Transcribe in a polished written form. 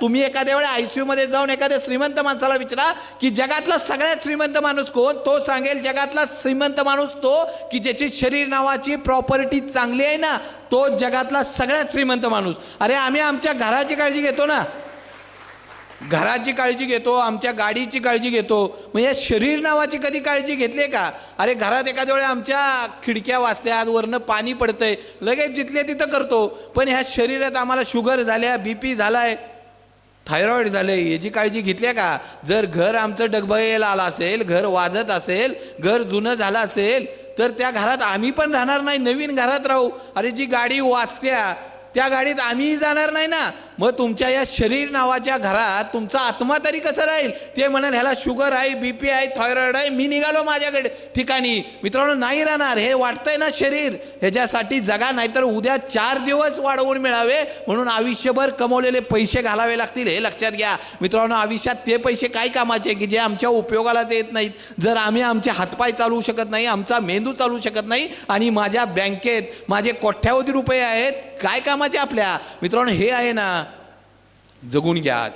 तुम्ही एखाद्या वेळी ICU मध्ये जाऊन एखाद्या श्रीमंत माणसाला विचारा की जगातला सगळ्यात श्रीमंत माणूस कोण, तो सांगेल जगातला श्रीमंत माणूस तो की ज्याची शरीर नावाची प्रॉपर्टी चांगली आहे ना, तो जगातला सगळ्यात श्रीमंत माणूस. अरे आम्ही आमच्या घराची काळजी घेतो ना, घराची काळजी घेतो, आमच्या गाडीची काळजी घेतो, मग या शरीर नावाची कधी काळजी घेतली का? अरे घरात एखाद्या वेळी आमच्या खिडक्या वाजत्यात, वरनं पाणी पडतंय, लगेच जिथल्या तिथं करतो. पण ह्या शरीरात आम्हाला शुगर झाल्या, BP झालाय, थायरॉइड झाले, याची काळजी घेतली का? जर घर आमचं डगबगायला आलं असेल, घर वाजत असेल, घर जुनं झालं असेल, तर त्या घरात आम्ही पण राहणार नाही, नवीन घरात राहू. अरे जी गाडी वाजत्या त्या गाडीत आम्हीही जाणार नाही ना. मग तुमच्या या शरीर नावाच्या घरात तुमचा आत्मा तरी कसं राहील? ते म्हणाल ह्याला शुगर आहे, BP आहे, थायरॉइड आहे, मी निघालो माझ्याकडे ठिकाणी. मित्रांनो नाही राहणार. हे वाटतंय ना शरीर, ह्याच्यासाठी जगा, नाहीतर उद्या 4 दिवस वाढवून मिळावे म्हणून आयुष्यभर कमवलेले पैसे घालावे लागतील, हे लक्षात घ्या. मित्रांनो आयुष्यात ते पैसे काय कामाचे की जे आमच्या उपयोगालाच येत नाहीत. जर आम्ही आमचे हातपाय चालवू शकत नाही, आमचा मेंदू चालवू शकत नाही, आणि माझ्या बँकेत माझे कोट्यावधी रुपये आहेत, काय कामाचे आपल्या? मित्रांनो हे आहे ना, जगून घ्या आज.